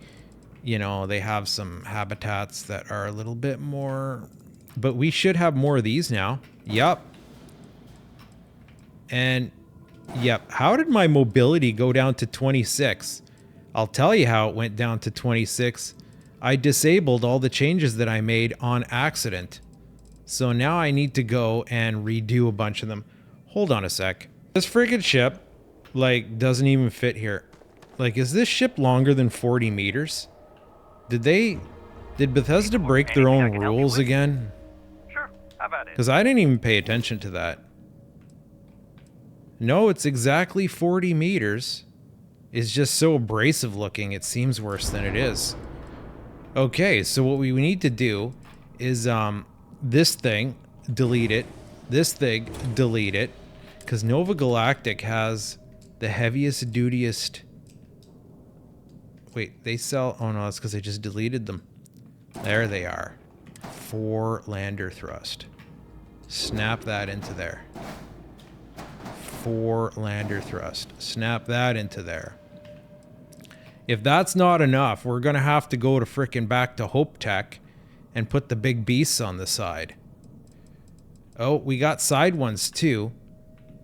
[SPEAKER 1] you know, they have some habitats that are a little bit more, but we should have more of these now. Yup. And yep, how did my mobility go down to 26? I'll tell you how it went down to 26. I disabled all the changes that I made on accident. So now I need to go and redo a bunch of them. Hold on a sec. This friggin' ship, like, doesn't even fit here. Like, is this ship longer than 40 meters? Did Bethesda break their own rules again?
[SPEAKER 6] Sure, how about it?
[SPEAKER 1] Because I didn't even pay attention to that. No, it's exactly 40 meters. It's just so abrasive looking, it seems worse than it is. Okay, so what we need to do is, this thing, delete it. This thing, delete it. Because Nova Galactic has the heaviest, dutiest... Wait, they sell... Oh no, that's because I just deleted them. There they are. 4 lander thrust. Snap that into there. 4 lander thrust. Snap that into there. If that's not enough, we're going to have to go to frickin' back to Hope Tech and put the big beasts on the side. Oh, we got side ones too.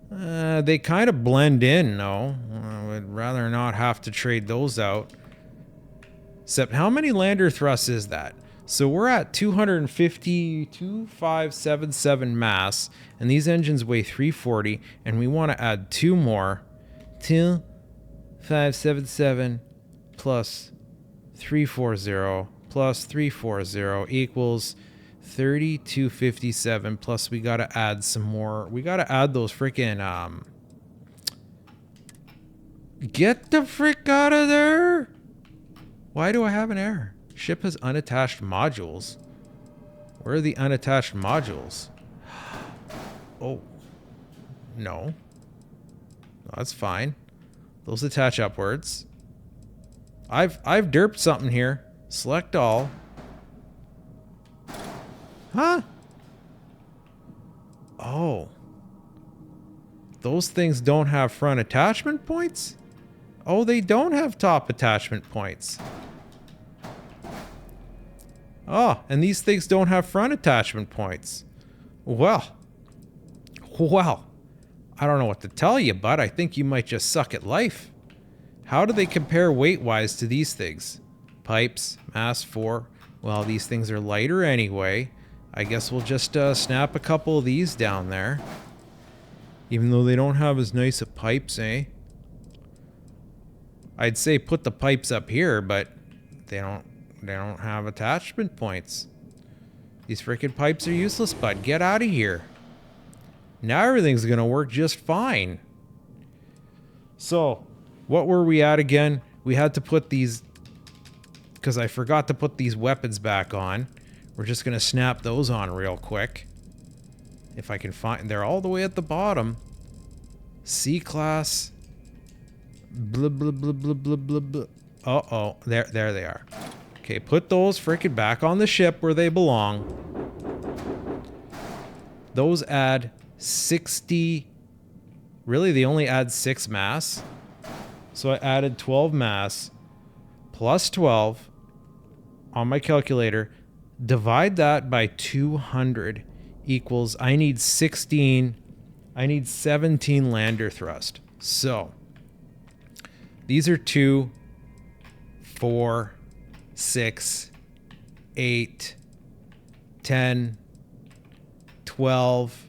[SPEAKER 1] They kind of blend in, no. I would rather not have to trade those out. Except, how many lander thrusts is that? So we're at 250, 2577 mass, and these engines weigh 340, and we want to add 2 more. 2577 plus 340 plus 340 equals 3257, plus we got to add some more. We got to add those freaking, get the frick out of there! Why do I have an error? Ship has unattached modules. Where are the unattached modules? Oh. No. That's fine. Those attach upwards. I've derped something here. Select all. Huh? Oh. Those things don't have front attachment points? Oh, they don't have top attachment points. Oh, and these things don't have front attachment points. Well. I don't know what to tell you, bud. I think you might just suck at life. How do they compare weight-wise to these things? Pipes, mass 4. Well, these things are lighter anyway. I guess we'll just snap a couple of these down there. Even though they don't have as nice a pipes, eh? I'd say put the pipes up here, but they don't have attachment points. These freaking pipes are useless, bud. Get out of here. Now everything's gonna work just fine. So, what were we at again? We had to put these, because I forgot to put these weapons back on. We're just gonna snap those on real quick. If I can find, they're all the way at the bottom. C-class. Blah, blah, blah, blah, blah, blah, blah. Uh-oh, there they are. Okay, put those freaking back on the ship where they belong. Those add 60... Really, they only add 6 mass? So I added 12 mass plus 12 on my calculator. Divide that by 200 equals... I need 16... I need 17 lander thrust. So... These are 2, 4, 6, 8, 10, 12,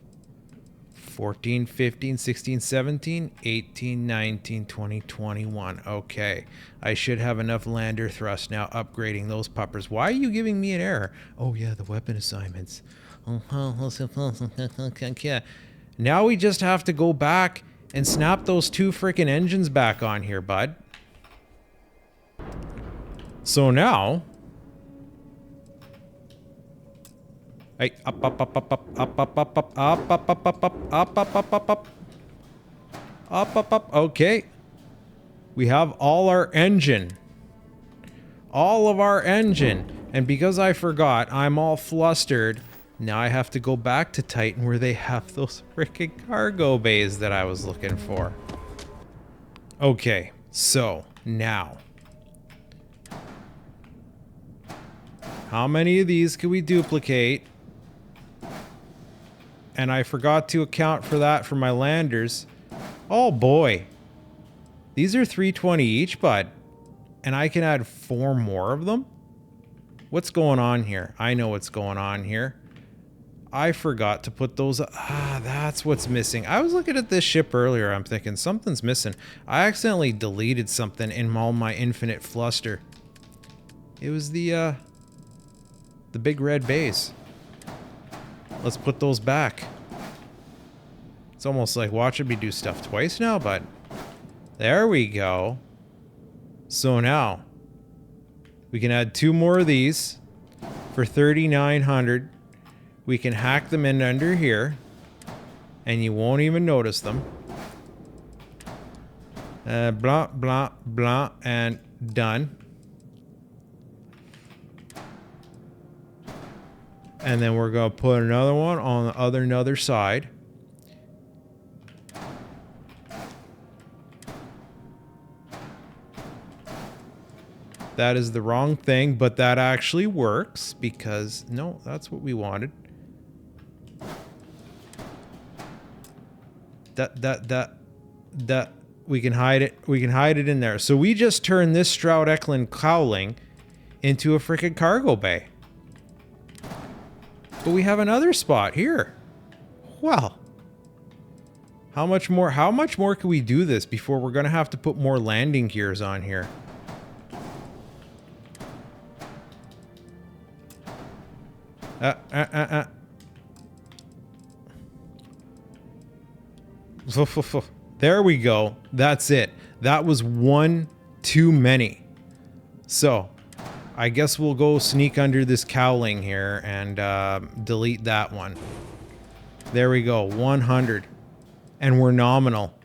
[SPEAKER 1] 14, 15, 16, 17, 18, 19, 20, 21. Okay. I should have enough lander thrust now upgrading those puppers. Why are you giving me an error? Oh yeah, the weapon assignments. Now we just have to go back and snap those 2 freaking engines back on here, bud. So now... Hey, up, okay. We have all our engine. All of our engine. And because I forgot, I'm all flustered. Now I have to go back to Titan where they have those freaking cargo bays that I was looking for. Okay, so now. How many of these can we duplicate? And I forgot to account for that for my landers. Oh boy. These are 320 each, bud. And I can add 4 more of them? What's going on here? I know what's going on here. I forgot to put those. Ah, that's what's missing. I was looking at this ship earlier. I'm thinking something's missing. I accidentally deleted something in all my infinite fluster. It was the big red base. Let's put those back. It's almost like watching me do stuff twice now, but there we go. So now we can add 2 more of these for 3,900. We can hack them in under here and you won't even notice them. Blah, blah, blah, and done. And then we're going to put another one on the other side. That is the wrong thing, but that actually works because, no, that's what we wanted. That we can hide it. We can hide it in there. So we just turned this Stroud Eklund cowling into a freaking cargo bay. But we have another spot here. Well, how much more can we do this before we're going to have to put more landing gears on here? There we go. That's it. That was one too many. So, I guess we'll go sneak under this cowling here and delete that one. There we go. 100. And we're nominal.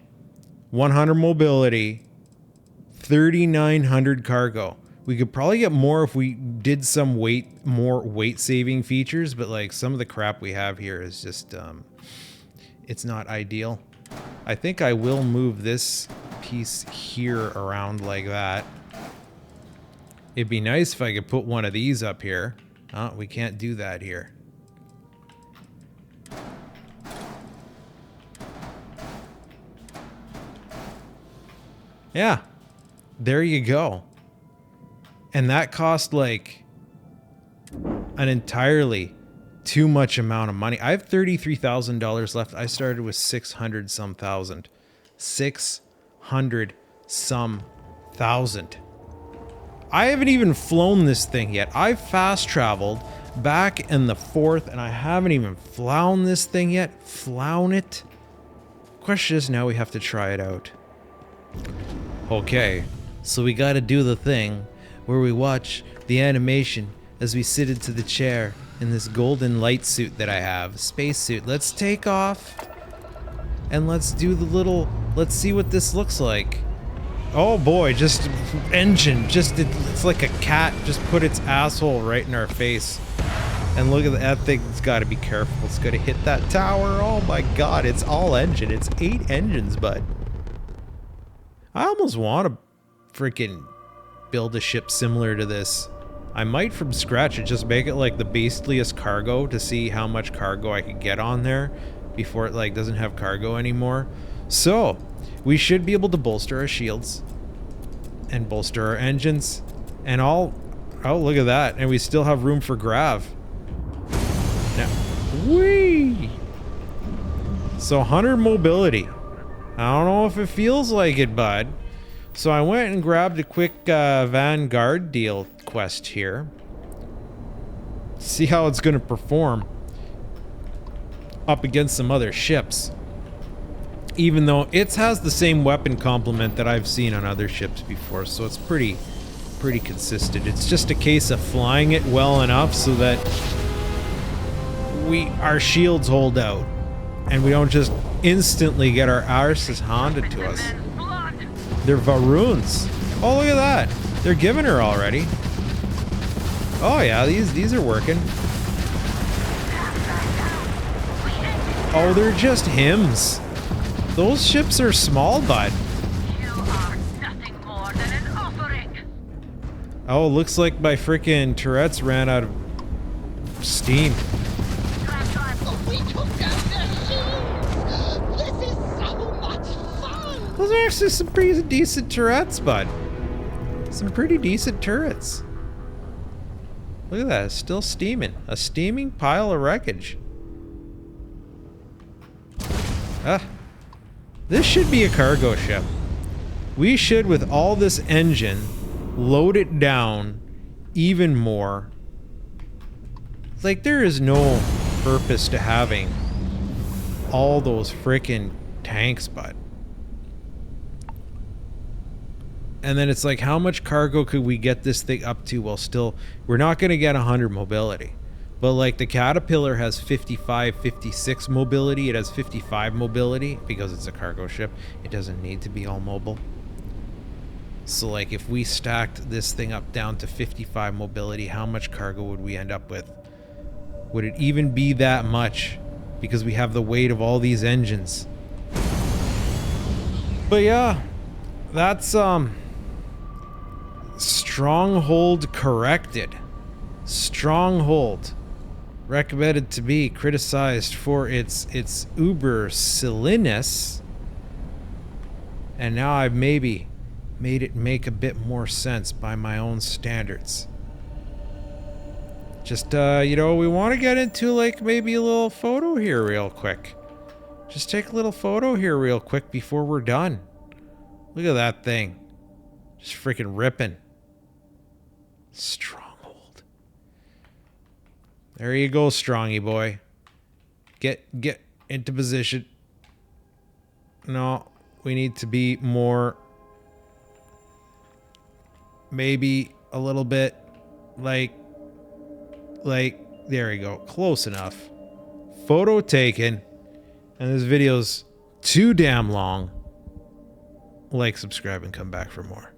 [SPEAKER 1] 100 mobility. 3,900 cargo. We could probably get more if we did some more weight saving features, but like some of the crap we have here is just, it's not ideal. I think I will move this piece here around like that. It'd be nice if I could put one of these up here. We can't do that here. Yeah, there you go. And that cost like an entirely too much amount of money. I have $33,000 left. I started with 600 some thousand. 600 some thousand. I haven't even flown this thing yet. I've fast traveled back in the 4th and I haven't even flown this thing yet. Flown it? Question is, now we have to try it out. Okay, so we gotta do the thing where we watch the animation as we sit into the chair in this golden light suit that I have. Space suit. Let's take off and let's do the little, let's see what this looks like. Oh boy, just engine, just it's like a cat just put its asshole right in our face. And look at that thing, it's gotta be careful. It's gonna hit that tower. Oh my god, it's all engine. It's 8 engines, bud. I almost want to freaking build a ship similar to this. I might from scratch and just make it like the beastliest cargo to see how much cargo I could get on there before it like doesn't have cargo anymore. So we should be able to bolster our shields and bolster our engines and all. Oh, look at that. And we still have room for grav. Now, whee! So 100 mobility. I don't know if it feels like it, bud. So I went and grabbed a quick Vanguard deal quest here. See how it's going to perform up against some other ships. Even though it has the same weapon complement that I've seen on other ships before, so it's pretty consistent. It's just a case of flying it well enough so that our shields hold out and we don't just instantly get our arses handed to us. They're Varoons. Oh, look at that. They're giving her already. Oh yeah, these are working. Oh, they're just hymns. Those ships are small, bud.
[SPEAKER 6] You are nothing more than an offering.
[SPEAKER 1] Oh, looks like my freaking turrets ran out of steam.
[SPEAKER 7] We took down their shields! This is so much fun!
[SPEAKER 1] Those are actually some pretty decent turrets, bud. Some pretty decent turrets. Look at that, it's still steaming. A steaming pile of wreckage. This should be a cargo ship. We should, with all this engine, load it down even more. Like, there is no purpose to having all those frickin' tanks, bud. And then it's like, how much cargo could we get this thing up to while still... We're not going to get 100 mobility. But like the Caterpillar has 55, 56 mobility. It has 55 mobility because it's a cargo ship. It doesn't need to be all mobile. So like if we stacked this thing up down to 55 mobility, how much cargo would we end up with? Would it even be that much? Because we have the weight of all these engines. But yeah, that's Stronghold corrected. Stronghold. Recommended to be criticized for its uber silliness. And now I've maybe made it make a bit more sense by my own standards. Just, you know, we want to get into, like, maybe a little photo here real quick. Just take a little photo here real quick before we're done. Look at that thing. Just freaking ripping. Stronghold. There you go, Strongy boy. Get into position. No, we need to be more... Maybe a little bit like, there we go. Close enough. Photo taken. And this video's too damn long. Like, subscribe, and come back for more.